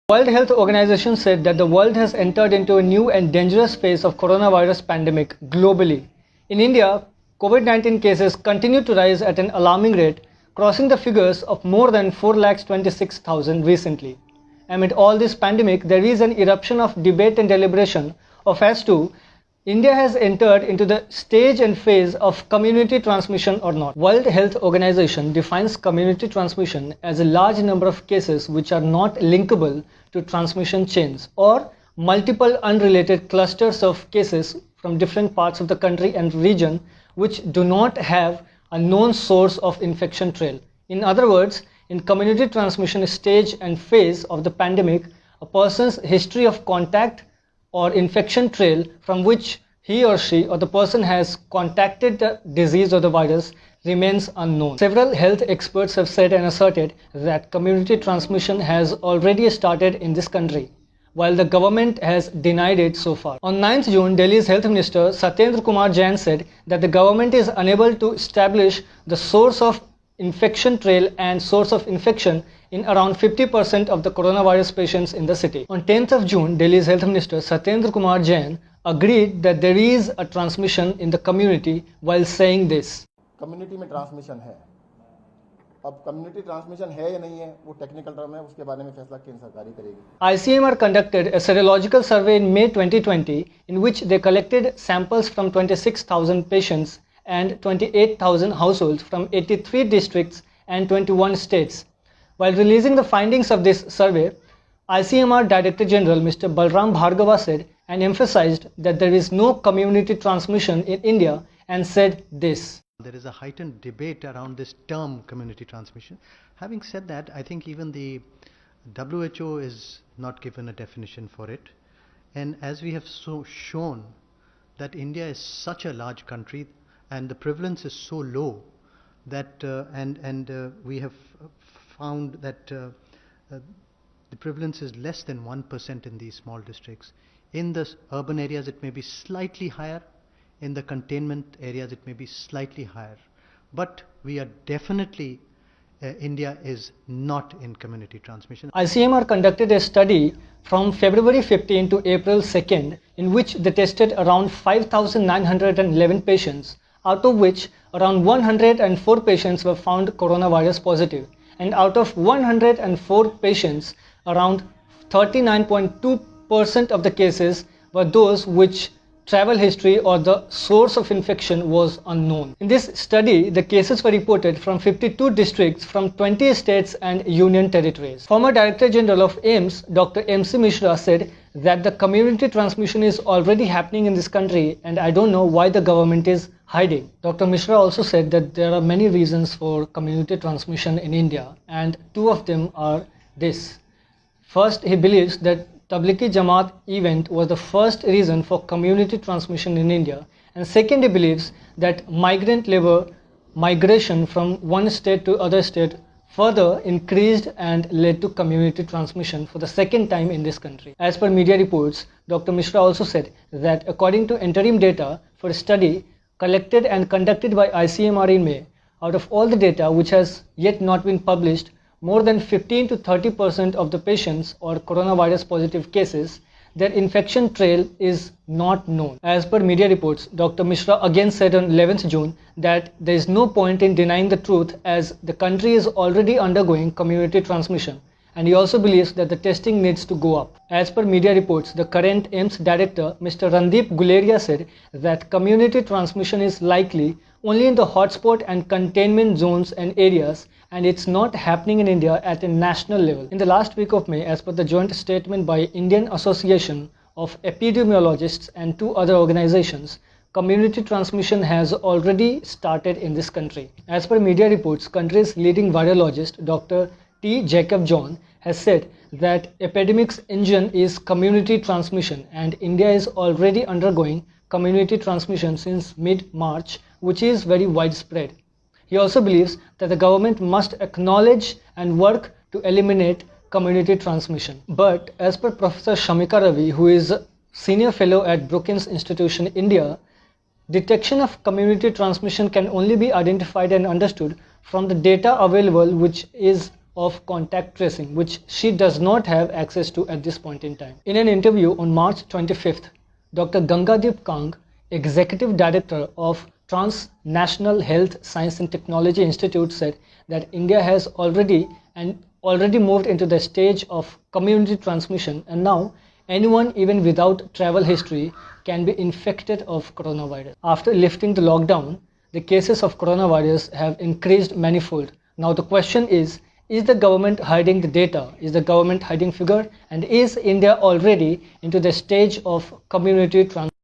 World Health Organization said that the world has entered into a new and dangerous phase of coronavirus pandemic globally. In India, COVID-19 cases continue to rise at an alarming rate, crossing the figures of more than 4,26,000 recently. Amid all this pandemic, there is an eruption of debate and deliberation of as to India has entered into the stage and phase of community transmission or not. World Health Organization defines community transmission as a large number of cases which are not linkable to transmission chains or multiple unrelated clusters of cases from different parts of the country and region which do not have a known source of infection trail. In other words, in community transmission stage and phase of the pandemic, a person's history of contact or infection trail from which he or she or the person has contacted the disease or the virus remains unknown. Several health experts have said and asserted that community transmission has already started in this country, while the government has denied it so far. On 9th June, Delhi's Health Minister Satyendra Kumar Jain said that the government is unable to establish the source of infection trail and source of infection in around 50% of the coronavirus patients in the city. On 10th of June, Delhi's Health Minister Satyendra Kumar Jain agreed that there is a transmission in the community while saying this. Community में transmission है, अब community transmission है या नहीं है वो technical term है, उसके बारे में फैसला केंद्र सरकार ही करेगी. ICMR conducted a serological survey in May 2020 in which they collected samples from 26,000 patients and 28,000 households from 83 districts and 21 states. While releasing the findings of this survey, ICMR Director General Mr. Balram Bhargava said and emphasized that there is no community transmission in India and said this. There is a heightened debate around this term community transmission. Having said that, I think even the WHO is not given a definition for it. And as we have shown that India is such a large country and the prevalence is so low that we have found that the prevalence is less than 1% in these small districts. In the urban areas it may be slightly higher, in the containment areas it may be slightly higher, but we are definitely India is not in community transmission. ICMR conducted a study from February 15 to April 2nd in which they tested around 5,911 patients, out of which around 104 patients were found coronavirus positive, and out of 104 patients, around 39.2% of the cases were those which travel history or the source of infection was unknown. In this study, the cases were reported from 52 districts from 20 states and union territories. Former Director General of AIIMS, Dr. MC Mishra, said that the community transmission is already happening in this country and I don't know why the government is hiding. Dr. Mishra also said that there are many reasons for community transmission in India and two of them are this. First, he believes that Tablighi Jamaat event was the first reason for community transmission in India, and second, he believes that migrant labor migration from one state to other state further increased and led to community transmission for the second time in this country. As per media reports, Dr. Mishra also said that according to interim data for a study collected and conducted by ICMR in May, out of all the data which has yet not been published, more than 15 to 30% of the patients or coronavirus positive cases, their infection trail is not known. As per media reports, Dr. Mishra again said on 11th June that there is no point in denying the truth as the country is already undergoing community transmission, and he also believes that the testing needs to go up. As per media reports, the current AIIMS director, Mr. Randeep Guleria, said that community transmission is likely only in the hotspot and containment zones and areas, and it's not happening in India at a national level. In the last week of May, as per the joint statement by Indian Association of Epidemiologists and two other organizations, community transmission has already started in this country. As per media reports, country's leading virologist, Dr. T. Jacob John, has said that epidemic's engine is community transmission and India is already undergoing community transmission since mid-March, which is very widespread. He also believes that the government must acknowledge and work to eliminate community transmission. But as per Professor Shamika Ravi, who is a senior fellow at Brookings Institution, India, detection of community transmission can only be identified and understood from the data available, which is of contact tracing, which she does not have access to at this point in time. In an interview on March 25th, Dr. Gangadeep Kang, Executive Director of Transnational Health Science and Technology Institute, said that India has already moved into the stage of community transmission, and now anyone even without travel history can be infected of coronavirus. After lifting the lockdown, the cases of coronavirus have increased manifold. Now the question is the government hiding the data? Is the government hiding figure? And is India already into the stage of community transmission?